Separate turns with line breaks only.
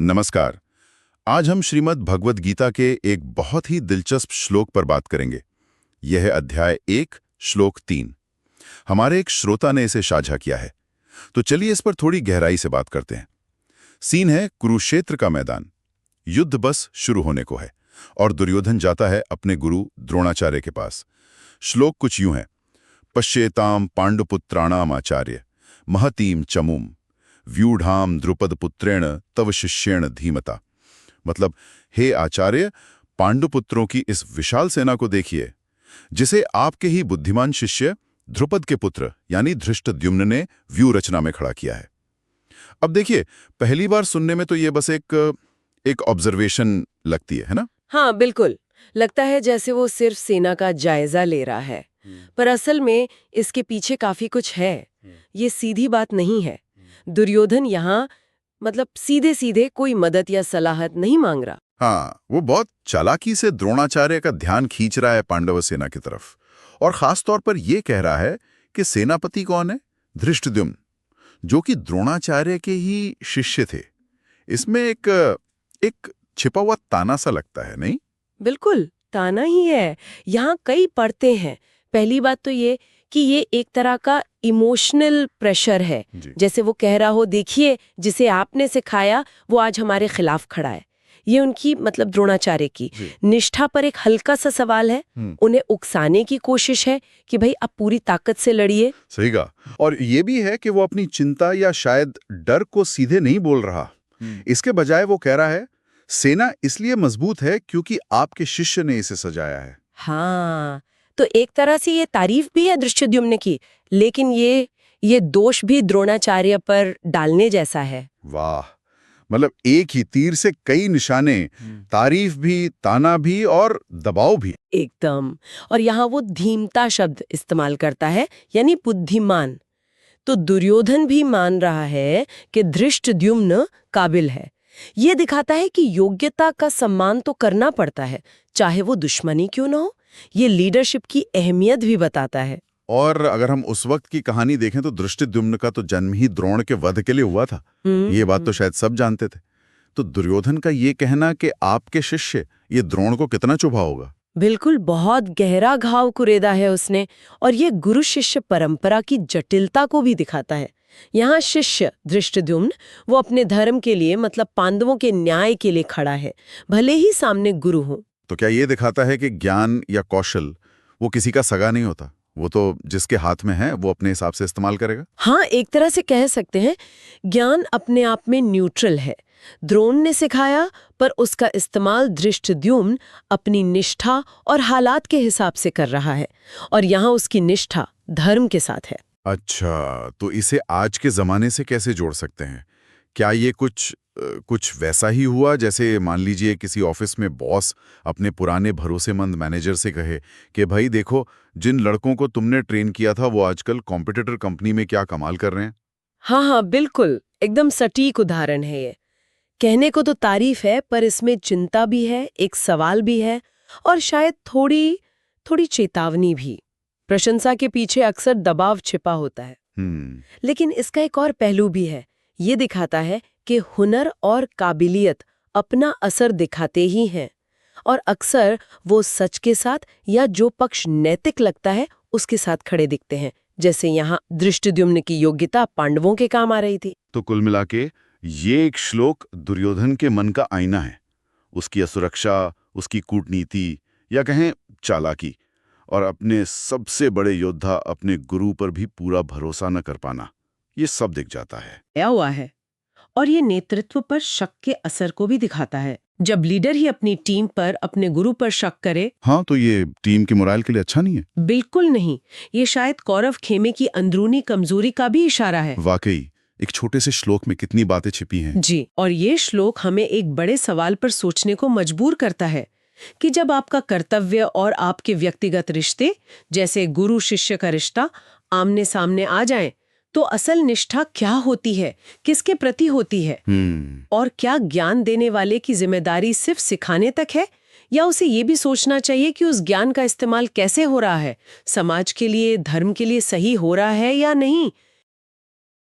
नमस्कार। आज हम श्रीमद् भगवद गीता के एक बहुत ही दिलचस्प श्लोक पर बात करेंगे। यह है अध्याय 1 श्लोक 3। हमारे एक श्रोता ने इसे साझा किया है, तो चलिए इस पर थोड़ी गहराई से बात करते हैं। सीन है कुरुक्षेत्र का मैदान। युद्ध बस शुरू होने को है और दुर्योधन जाता है अपने गुरु द्रोणाचार्य के पास। श्लोक कुछ यूं है, पश्येताम पांडुपुत्राणाम आचार्य महतीम चमुम व्यूढ़ाम द्रुपदपुत्रेण तव शिष्येण धीमता। मतलब, हे आचार्य, पांडुपुत्रों की इस विशाल सेना को देखिए, जिसे आपके ही बुद्धिमान शिष्य द्रुपद के पुत्र यानी धृष्टद्युम्न ने व्यू रचना में खड़ा किया है। अब देखिए, पहली बार सुनने में तो ये बस एक ऑब्जर्वेशन लगती है ना?
हाँ, बिल्कुल। लगता है जैसे वो सिर्फ सेना का जायजा ले रहा है, पर असल में इसके पीछे काफी कुछ है। ये सीधी बात नहीं है। दुर्योधन यहाँ सीधे सीधे कोई मदद या सलाहत नहीं मांग रहा।
हाँ, वो बहुत चालाकी से द्रोणाचार्य का ध्यान खींच रहा है पांडव सेना की तरफ, और खास तौर पर यह कह रहा है कि सेनापति कौन है? धृष्टद्युम्न, जो कि द्रोणाचार्य के ही शिष्य थे। इसमें एक छिपा हुआ ताना सा लगता है, नहीं?
बिल्कुल, ताना ही है। यहाँ कई परतें हैं। पहली बात तो ये कि ये एक तरह का इमोशनल प्रेशर है। जैसे वो कह रहा हो, देखिए जिसे आपने सिखाया वो आज हमारे खिलाफ खड़ा है। ये उनकी द्रोणाचार्य की निष्ठा पर एक हल्का सा सवाल है। उन्हें उकसाने की कोशिश है कि भाई आप पूरी ताकत से लड़िए।
सही कहा। और ये भी है कि वो अपनी चिंता या शायद डर को सीधे नहीं बोल रहा। इसके बजाय वो कह रहा है, सेना इसलिए मजबूत है क्योंकि आपके शिष्य ने इसे सजाया है।
हाँ, तो एक तरह से ये तारीफ भी है धृष्टद्युम्न की, लेकिन ये दोष भी द्रोणाचार्य पर डालने जैसा है।
वाह, मतलब एक ही तीर से कई निशाने, तारीफ भी, ताना भी और दबाव भी।
एकदम। और यहाँ वो धीमता शब्द इस्तेमाल करता है, यानी बुद्धिमान। तो दुर्योधन भी मान रहा है कि धृष्टद्युम्न काबिल है। ये दिखाता है कि योग्यता का सम्मान तो करना पड़ता है, चाहे वो दुश्मनी क्यों ना हो। ये लीडरशिप की अहमियत भी बताता है।
और अगर हम उस वक्त की कहानी देखें तो धृष्टद्युम्न का तो जन्म ही द्रोण के वध के लिए हुआ था। ये बात तो शायद सब जानते थे। तो दुर्योधन का ये कहना कि आपके शिष्य, ये द्रोण को कितना चुभा होगा।
बिल्कुल, बहुत गहरा घाव कुरेदा है उसने। और ये गुरु शिष्य परंपरा की जटिलता को भी दिखाता है। यहाँ शिष्य धृष्टद्युम्न वो अपने धर्म के लिए, पांडवों के न्याय के लिए खड़ा है, भले ही सामने गुरु हो।
तो क्या ये दिखाता है कि ज्ञान या कौशल वो किसी का सगा नहीं होता? वो तो जिसके हाथ में है वो अपने हिसाब से इस्तेमाल करेगा।
हाँ, एक तरह से कह सकते हैं ज्ञान अपने आप में न्यूट्रल है। द्रोण ने सिखाया, पर उसका इस्तेमाल धृष्टद्युम्न अपनी निष्ठा और हालात के हिसाब से कर रहा है, और यहाँ उसकी निष्ठा धर्म के साथ है।
अच्छा, तो इसे आज के जमाने से कैसे जोड़ सकते हैं? क्या ये कुछ वैसा ही हुआ जैसे मान लीजिए किसी ऑफिस में बॉस अपने पुराने भरोसेमंद मैनेजर से कहे कि भाई देखो, जिन लड़कों को तुमने ट्रेन किया था वो आजकल कॉम्पिटिटर कंपनी में क्या कमाल कर रहे हैं।
हाँ, बिल्कुल, एकदम सटीक उदाहरण है ये। कहने को तो तारीफ है, पर इसमें चिंता भी है, एक सवाल भी है, और शायद थोड़ी चेतावनी भी। प्रशंसा के पीछे अक्सर दबाव छिपा होता है। लेकिन इसका एक और पहलू भी है। ये दिखाता है कि हुनर और काबिलियत अपना असर दिखाते ही हैं, और अक्सर वो सच के साथ या जो पक्ष नैतिक लगता है उसके साथ खड़े दिखते हैं। जैसे यहाँ धृष्टद्युम्न की योग्यता पांडवों के काम आ रही थी।
तो कुल मिला के ये एक श्लोक दुर्योधन के मन का आईना है। उसकी असुरक्षा, उसकी कूटनीति या कहें चालाकी, और अपने सबसे बड़े योद्धा अपने गुरु पर भी पूरा भरोसा न कर पाना, ये सब दिख जाता है।
क्या हुआ है। और ये नेतृत्व पर शक के असर को भी दिखाता है। जब लीडर ही अपनी टीम पर, अपने गुरु पर शक करे,
हाँ, तो ये टीम की मोराल के लिए अच्छा नहीं है।
बिल्कुल नहीं। ये शायद कौरव खेमे की अंदरूनी कमजोरी का भी इशारा है।
वाकई एक छोटे से श्लोक में कितनी बातें छिपी हैं।
जी, और ये श्लोक हमें एक बड़े सवाल पर सोचने को मजबूर करता है कि जब आपका कर्तव्य और आपके व्यक्तिगत रिश्ते, जैसे गुरु शिष्य का रिश्ता, आमने सामने आ जाएं, तो असल निष्ठा क्या होती है, किसके प्रति होती है? और क्या ज्ञान देने वाले की जिम्मेदारी सिर्फ सिखाने तक है, या उसे ये भी सोचना चाहिए कि उस ज्ञान का इस्तेमाल कैसे हो रहा है, समाज के लिए, धर्म के लिए सही हो रहा है या नहीं?